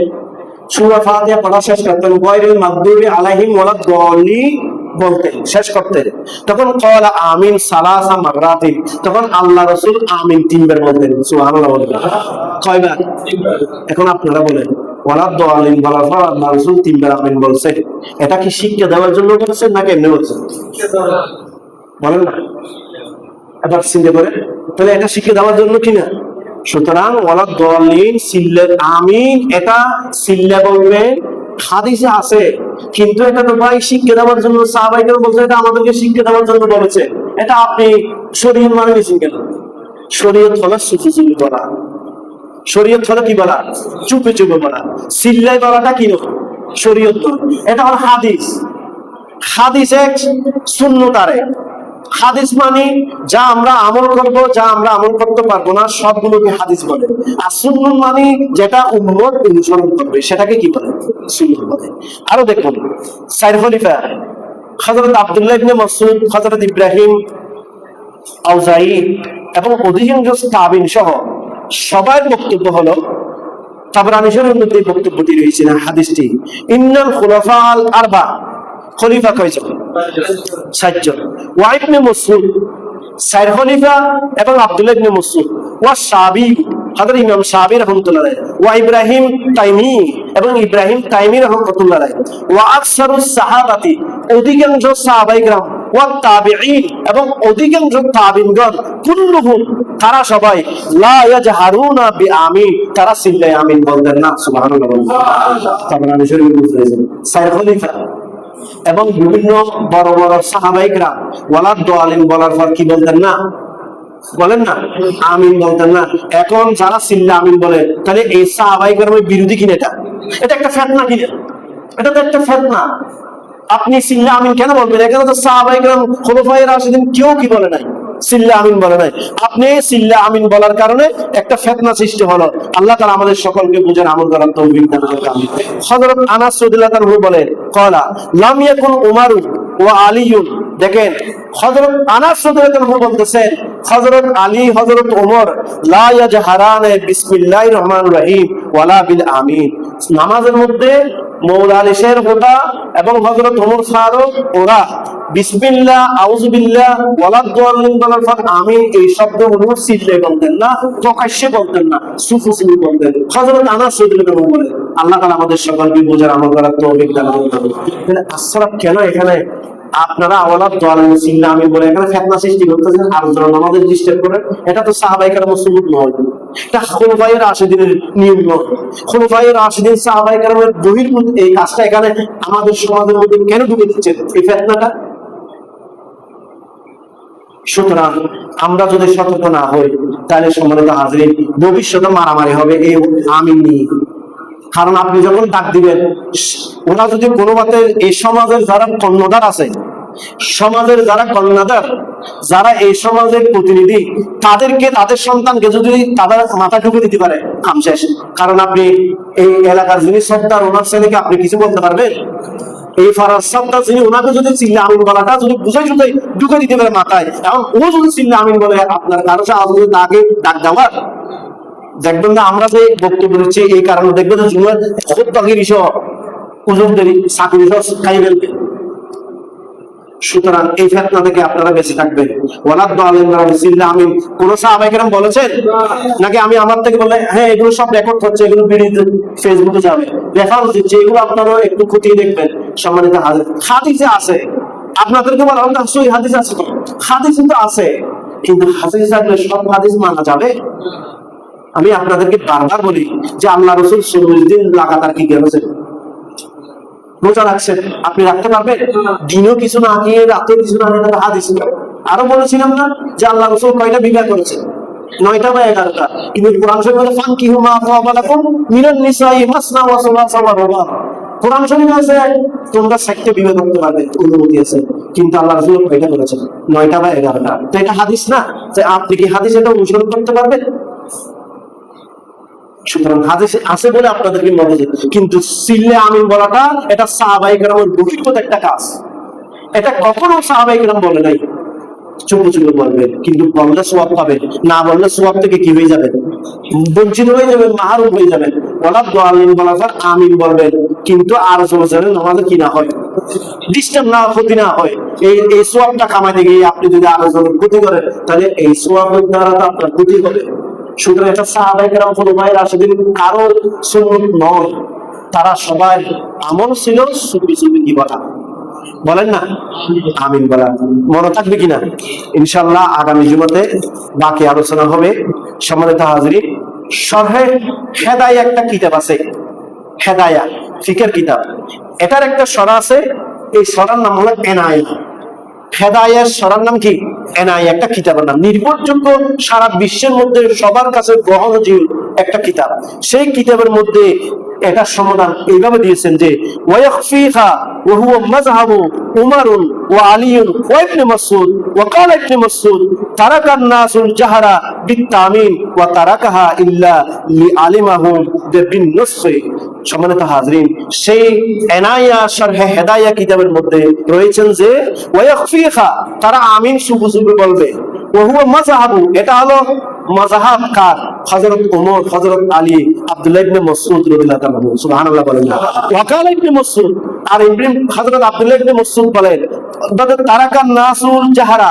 সূরা ফাতিহা পড়া শেষ করতেন, গায়রিল মাগদুবি আলাইহিম ওয়ালাদ দাল্লিন বলতেন, শেষ করতেন, তখন ক্বালা আমিন সালাসা মাররাতিন, তখন আল্লাহ রাসূল আমিন তিনবার বলতেন। সুবহানাল্লাহ। কয়বার? এখন আপনারা বলেন, ওয়ালাদ দাল্লিন বলার পর আল্লাহ রাসূল তিনবার আমিন বলছেন, এটা কি শিক্ষা দেওয়ার জন্য বলেছেন নাকি এমনি বলছেন? বলেন না, এবার চিন্তা করে, তাহলে এটা শিক্ষা দেওয়ার জন্য কিনা? সুতরাং ওয়ালাদ দাল্লিন সিল্লা আমিন, এটা সিল্লা বলবেন, হাদিসে আছে, কিন্তু এটা তো ভাই শিক্ষা দেওয়ার জন্য সাহাবায়ে কেরাম বলছে, এটা আমাদেরকে শিক্ষা দেওয়ার জন্য বলেছে, এটা আপনি শরীয়ত মানে নিছেন কেন? শরীয়ত হলো চুপি চুপি বলা, শরীয়ত হলো কি বলা? চুপি চুপি বলা। সিল্লাই বলাটা কি নয়? শরীয়ত নয়, এটা হলো হাদিস। হাদিস এক, সুন্নাত আরেক। হাদিস মানে যা আমরা আমল করব, যা আমরা আমল করতে পারবো না সবগুলোকে হাদিস বলে। আর সুন্নাত মানে যেটা উম্মত অনুসরণ করবে সেটাকে কি বলে? সুন্নাত বলে। আরো দেখুন, চার খলিফা হযরত আব্দুল্লাহ ইবনে মাসউদ, হযরত ইব্রাহিম আউজাই এবং অধিকাংশ তাবিঈন সহ সবার বক্তব্য হলো, তাবরানী শরীফের মধ্যে বক্তব্যটি রয়েছে না হাদিসটি, ইন্নাল খুলাফা আল আরবা, খলিফা কয়জন? 7 জন। ওয়া ইবনে মাসউদ 4 খলিফা এবং আব্দুল্লাহ ইবনে মাসউদ, ওয়া শাবি হযরত ইমাম শাবি রাহমাতুল্লাহ আলাইহি, ওয়া ইব্রাহিম তাইমি এবং ইব্রাহিম তাইমি রাহমাতুল্লাহ আলাইহি, ওয়া আকসারুস সাহাবাতি, অধিকাংশ সাহাবায়ে কেরাম, ওয়া তাবিঈন এবং অধিকাংশ তাবিঈনগণ, কুল্লুহুম তারা সবাই, লা ইয়াজহারুনা বিআমিন, তারা সিল্লায়ে আমিন বলতেন না। সুবহানাল্লাহ। তাবরানী শরীফের মধ্যে রয়েছে 4 খলিফা এবং বিভিন্ন বড় বড় সাহাবায়ে কেরাম ওয়ালাদ দাল্লিন বলার পর কি বলতেন না? বলেন না, আমিন বলতেন না। এখন যারা সিল্লা আমিন বলে, তাহলে এই সাহাবায়ে কেরামের বিরোধী কিনা? এটা একটা ফিতনা কিনা? এটা তো একটা ফিতনা। আপনি সিল্লা আমিন কেন বলবেন? এখানে তো সাহাবায়ে কেরাম খুলাফায়ে রাশিদিন কেউ কি বলে নাই, সিল্লা আমিন বলে নাই। আপনি সিল্লা আমিন বলার কারণে একটা ফিতনা সৃষ্টি হলো। আল্লাহ তাআলা আমাদের সকলকে বুঝেন আমল করার তৌফিক দান করুন। আমিন। হযরত আনাস রাদিয়াল্লাহু আনহু বলেন, ক্বালা লাম ইয়াকুন উমারু ওয়া আলিয়ুন, দেখেন হযরত আনাস রাদিয়াল্লাহু আনহু বলতেছেন, হযরত আলী, হযরত ওমর লা ইয়াজহারানা বিসমিল্লাহির রহমানির রহিম ওয়ালা বিল আমিন, নামাজের মধ্যে মৌলা আলী শের হোদা এবং হযরত ওমর ফারুক ওরা বিসমিল্লাহ, আউযুবিল্লাহ, ওয়ালাদ দাল্লিন বলার পর আমিন এই শব্দগুলো সিল্লে বলতেন না, প্রকাশ্যে বলতেন না, সুফুসুফি বলতেন। হযরত আনাস রাদিয়াল্লাহু আনহু বলেন, আল্লাহ তাআলা আমাদের সকলকে বুঝার আমল করার তৌফিক দান করুন। তাহলে আসসালাম কেন এখানে আপনারা ওয়ালাদ দাল্লিন সিল্লা আমিন বলে এখানে ফিতনা সৃষ্টি করতেছেন, আর যারা আমাদের ডিস্টার্ব করেন? এটা তো সাহাবায়ে কেরামের সুন্নাত নয়, এটা খুলাফায়ে রাশিদিনের নিয়ম নয়। খুলাফায়ে রাশিদিন সাহাবায়ে কেরামের বহির্ভূত এই কাজটা এখানে আমাদের সমাজের মধ্যে কেন ঢুকে দিচ্ছেন এই ফিতনাটা? সুতরাং আমরা যদি সতর্ক না হই, তাহলে সম্মানিত হাজরিন, ভবিষ্যতে মারামারি হবে এই আমিন নিয়ে। কারণ আপনি যখন ডাক দিবেন, ওরা যদি কোনো মতে এই সমাজের যারা কর্ণধার আছে, সমাজের যারা কর্ণধার, যারা এই সমাজের প্রতিনিধি, তাদেরকে, তাদের সন্তানকে যদি তাদের মাথা ঢুকে দিতে পারে, কাম শেষ। কারণ আপনি এই এলাকার যিনি সর্দার, ওনার ছেলেকে আপনি কিছু বলতে পারবেন? এই ফারাজ সর্দার যিনি, ওনাকে যদি চিল্লা আমিন বলাটা যদি বুঝাই শুধু ঢুকে দিতে পারে মাথায়, এখন ও যদি চিল্লা আমিন বলে, আপনার কারো সাথে তাকে ডাক দেওয়ার, দেখবেন না আমরা যে বক্তব্য দিচ্ছি এই কারণে দেখবেন যে জুমার খুব তাগির ইসহ হুজুরদের চাকরি খাই ফেলবে। সুতরাং এই ফিতনা থেকে আপনারা বেঁচে থাকবেন। ওয়ালাদ দাল্লিন সিল্লা আমিন কোন সাহাবায়ে কেরাম বলেছেন নাকি? আমি আমার থেকে বলে, হ্যাঁ এগুলো সব রেকর্ড হচ্ছে, এগুলো ভিডিওতে ফেসবুকে যাবে, দেখা উচিত, এগুলো আপনারা একটু খতিয়ে দেখবেন। সম্মানিত হাজির, হাদিসে আছে, আপনাদেরকে বলা হলো সই হাদিস আছে, হাদিস কিন্তু আছে, কিন্তু হাদিস থাকলে সব হাদিস মানা যাবে? আমি আপনাদেরকে বারবার বলি যে আল্লাহ রসুল 40 দিন লাগাতার কি করেছেন? রোজা রাখছেন। আপনি রাখতে পারবেন? দিনও কিছু না খেয়ে রাতেও কিছু না খেয়ে হাদিস। আরো বলেছিলাম না যে আল্লাহ রসুল কয়টা বিবাহ করেছেন? 9টা বা 11টা। কিন্তু কোরআন শরীফে ফানকিহু মা তাবা লাকুম মিনান নিসাই মাসনা ওয়া সুলাসা ওয়া রুবা। কোরআন শরীফে আছে তোমরা 6টা বিবাহ করতে পারবে, অনুমতি আছে। কিন্তু আল্লাহ রাসূল কয়টা করেছেন? 9টা বা 11টা। তো এটা হাদিস না যে আপনি কি হাদিস এটা অনুসরণ করতে পারবেন? সুতরাং হাদিসে আছে বলে আপনাদেরকে মনে হচ্ছে, কিন্তু সিল্লে আমিন বলাটা এটা সাহাবায়ে কেরামের বহির্ভূত একটা কাজ। এটা কখনো সাহাবায়ে কেরাম বলে নাই। চুপে চুপে বলবেন, কিন্তু বললে সওয়াব পাবেন, না বললে সওয়াব থেকে কি হয়ে যাবেন? বঞ্চিত হয়ে যাবেন, মাহরুম হয়ে যাবেন। ওয়ালা দালিন বলার পর আমিন বলবেন, কিন্তু আর জোরে নামাজে কি না হয়, ডিস্টার্ব না, ক্ষতি না হয়। এই সওয়াবটা কামাইতে গিয়ে আপনি যদি আরো জনের ক্ষতি করেন, তাহলে এই সওয়াবের দ্বারা তো আপনার ক্ষতি হবে। সুতরাং এটা সাহাবায়ে কেরাম খুলাফায়ে রাশিদিন কারো সুন্নাত নয়, তারা সবাই আমল ছিল সুফি সুফি কি বলা, বলেন না আমিন বলা। মনে থাকবে কিনা? ইনশাআল্লাহ আগামী জুমাতে বাকি আলোচনা হবে। সম্মানিত হাজরিন, শরহে হেদায়া একটা কিতাব আছে, হেদায়া ফিকের কিতাব। এটার একটা সরা আছে, এই সরার নাম হলো এনায়া। হেদায়ার সরার নাম কি? এনায়া। একটা কিতাবের নাম, নির্ভরযোগ্য, সারা বিশ্বের মধ্যে সবার কাছে গ্রহণযোগ্য একটা কিতাব। সেই কিতাবের মধ্যে এটা সমাধান এইভাবে দিয়েছেন যে ওয়ায়াখফিহা ওয়া হুয়া মাযহাবু উমর ওয়া আলী ওয়া ইবনে মাসউদ ওয়া ক্বালা ইবনে মাসউদ তারাকান নাসুল জাহরা বিত্তামিন ওয়া তারাকাহা ইল্লা লিআলিমাহুম বিন নসফি। সম্মানিত হাজরিন, সেই এনায়া শরহে হেদায়া কিতাবের মধ্যে রয়েছেন যে ওয়ায়াখফিহা, তারা আমিন শুধু শুধু বলবে। ওয়া হুয়া মাযহাবু, এটা হলো মাযহাব কার? হযরত ওমর, হযরত আলী, আব্দুল্লাহ ইবনে মাসউদ রাদিয়াল্লাহু তাআলা। সুবহানাল্লাহ বলেন না। ওয়া ক্বালা ইবনে মাসউদ, আর হযরত আব্দুল্লাহ ইবনে মাসউদ বলেন তারাকান নাসুল জাহরা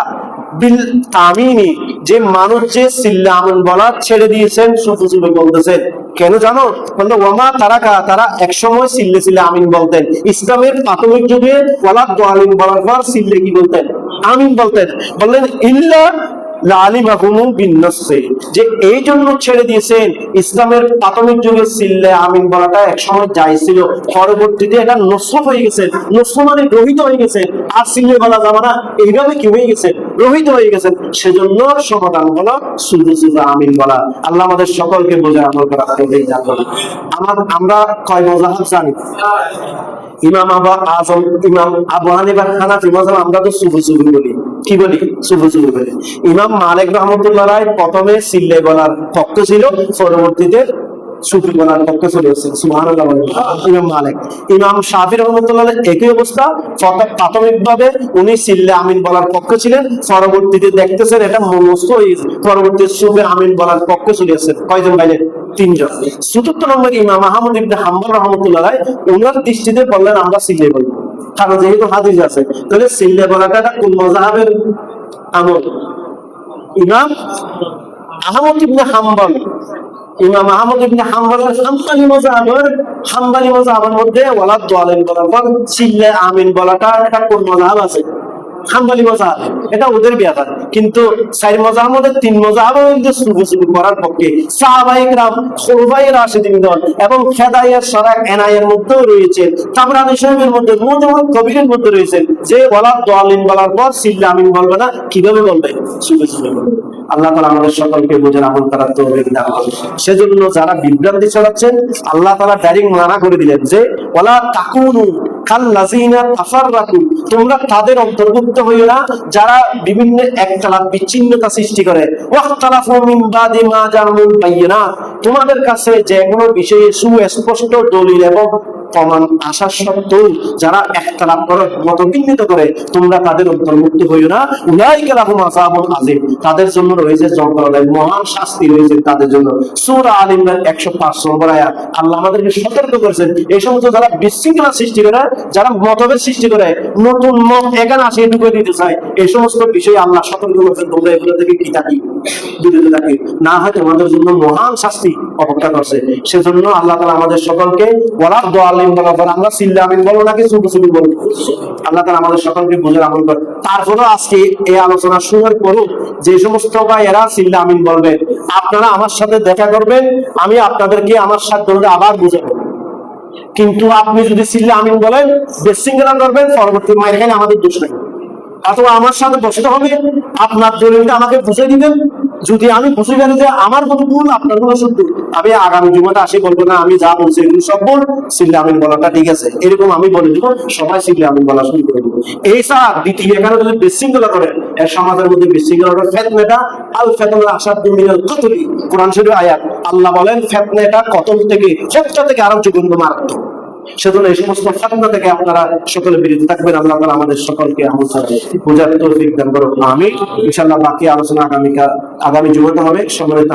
বিল তামিনি, যে মানুষ যে সিল্লা আমিন বলা ছেড়ে দিয়েছেন, সুফি সুফি বলতেছেন। কেন জানো? বলতো ওয়ামা তারাকা, তারা একসময় সিল্লে সিল্লে আমিন বলতেন। ইসলামের প্রাথমিক যুগে ওয়ালা দালিন বলার পর সিল্লে কি বলতেন? আমিন বলতেন। বললেন ইল্লা লালিমাহুম বিন-নসফি, যে এই জন্য ছেড়ে দিয়েছেন, ইসলামের প্রাথমিক যুগে সিল্লে আমিন বলাটা একসময় জায়েজ ছিল, পরবর্তীতে এটা নসফ হয়ে গেছে। নসফ মানে রহিত হয়ে গেছে, আর সিল্লে বলা যাবে না, এইভাবে কি হয়ে গেছে? রহিত হয়ে গেছে। সেজন্য সমাধান হলো শুধু শুধু আমিন বলা। আল্লাহ আমাদের সকলকে বোঝার আমল করার তৌফিক দান করুন। আমরা কয় মাযহাব জানি? ইমাম আজম, ইমাম আবু হানিফা হানাফি মাযহাব, আমরা তো সুফি সুফি বলি। কি বলি? সুফি সুফি বলি। ইমাম মালিক রাহমাতুল্লাহ আলাইহি প্রথমে সিল্লে বলার পক্ষ ছিল, পরবর্তীতে সুফি বলার পক্ষে চলে এসেছেন। সুবহানাল্লাহ বলেন ইমাম মালিক। ইমাম শাফি রাহমাতুল্লাহ আলাইহি একই অবস্থা, প্রাথমিকভাবে উনি সিল্লে আমিন বলার পক্ষে ছিলেন, পরবর্তীতে দেখতেছেন এটা মনস্থ হয়ে গেছে, পরবর্তীতে সুফি আমিন বলার পক্ষে চলে এসেছেন। কয়জন ভাইলেন? 3 জন। চতুর্থ নম্বর ইমাম আহমদ ইবনে হাম্বল রাহমাতুল্লাহ আলাইহি, ওনার দৃষ্টিতে বললেন আমরা সিল্লে বলবো, কারণ যেহেতু হাদিস আছে। তাহলে সিল্লে বলাটা কোন মাযহাবের আমল? ইমাম আহমদ ইবনে হাম্বল, ইমাম আহমদ ইবনে হাম্বলের হাম্বলি মাযহাবের মধ্যে ওয়ালা দালিন বলার পর সিল্লে আমিন বলাটা একটা কোন মাযহাব আছে? হাম্বলি মাযহাব। এটা ওদের ব্যাপার। কিন্তু 4 মাযহাবের মধ্যে 3 মাযহাবের মধ্যে সুফি সুফি করার পক্ষে সাহাবায়ে কেরাম, খুলাফায়ে রাশিদিন দল এবং হেদায়াত শরহ এনায়ার মধ্যেও রয়েছে, তাবরানী শরীফের মধ্যে, মুতাওয়াত কবিরের মধ্যে রয়েছে যে ওয়ালা দালিন বলার পর সিল্লে আমিন বলবে না। কিভাবে বলবে? সুফি সুফি বলবে। আল্লাহ তাআলা আমাদের সকলকে বোঝার আমল করার তৌফিক দান করুন। সেজন্য যারা বিভ্রান্তি ছড়াচ্ছেন, আল্লাহ তাআলা ডাইরেক্ট মানা করে দিলেন যে ওয়ালা তাকুনু কাল্লাযিনা তাফাররাকু, তোমরা তাদের অন্তর্ভুক্ত হইও না যারা বিভিন্ন একতলাফ বিচ্ছিন্নতা সৃষ্টি করে। ওয়াখতালাফু মিন বাদি মা জাআহুল বায়িনাত, তোমাদের কাছে যে কোনো বিষয়ে সুস্পষ্ট দলিল এবং প্রমাণ আসা সত্ত্বেও যারা একতলাফ করে, মতবিন্নিত করে, তোমরা তাদের অন্তর্ভুক্ত হইও না। উলাইকা লাহুম আযাবুন আযীম, তাদের জন্য রয়েছে যন্ত্রণাদায়ক মহান শাস্তি রয়েছে তাদের জন্য। সূরা আল ইমরান 105 নম্বর আয়াত। আল্লাহ আমাদেরকে সতর্ক করেছেন এই সমস্ত যারা বিশৃঙ্খলা সৃষ্টি করে, যারা মতভেদ সৃষ্টি করে, নতুন মত এখানে আসে ঢুকে দিতে চায়, এই সমস্ত বিষয়ে আল্লাহ সতর্ক করেছেন তোমরা এগুলো থেকে কি থাকি, দূরে থাকি, না হয় তোমাদের জন্য মহান শাস্তি অপেক্ষা করছে। সেজন্য আল্লাহ তাআলা আমাদের সকলকে ওয়ালা দালিন বলার পর আমরা সিল্লে আমিন বলবো নাকি সুফি সুফি বলবো? আল্লাহ তাআলা আমাদের সকলকে বুঝার আমল করে তারপরে আজকে এই আলোচনা শোনার পরও যে সমস্ত ভাইয়েরা চিল্লা আমিন বলবেন, আপনারা আমার সাথে দেখা করবেন, আমি আপনাদেরকে আমার সাথে আবার বুঝাবো। কিন্তু আপনি যদি চিল্লা আমিন বলেন, বেশৃঙ্খলা করবেন, পরবর্তী মায়ের এখানে আমাদের দোষ নেই। অথবা আমার সাথে বসতে হবে, আপনার দলিলটা আমাকে বুঝে দিবেন। যদি আমি বুঝে গেলে যে আমার কোনো ভুল, আপনার কোনো শুদ্ধ, আমি আগামী জুমাটা আসি বলবো না আমি যা বলছি এগুলো সব ভুল, চিল্লা আমিন বলাটা ঠিক আছে, এরকম আমি বলে দিব, সবাই চিল্লা আমিন বলা শুরু করে দেবো। এই ছাড়া দ্বিতীয় এখানে যদি বিশৃঙ্খলা করে, এর সমাজের মধ্যে বিশৃঙ্খলা করে, ফিতনাটা আল ফিতনা আশাদ্দু মিনাল কতল, কোরআন শরীফের আয়াত, আল্লাহ বলেন ফিতনাটা কতল থেকে, হত্যা থেকে আরো জঘন্য মারাত্মক। সেজন্য এই সমস্ত ফিতনা থেকে আপনারা সকলে বিরত থাকবেন। আল্লাহ তাআলা আমাদের সকলকে আমল করে বুঝার তৌফিক দান করুন, আমিন। ইনশাআল্লাহ বাকি আলোচনা আগামী জুমাতে হবে। সম্মানিত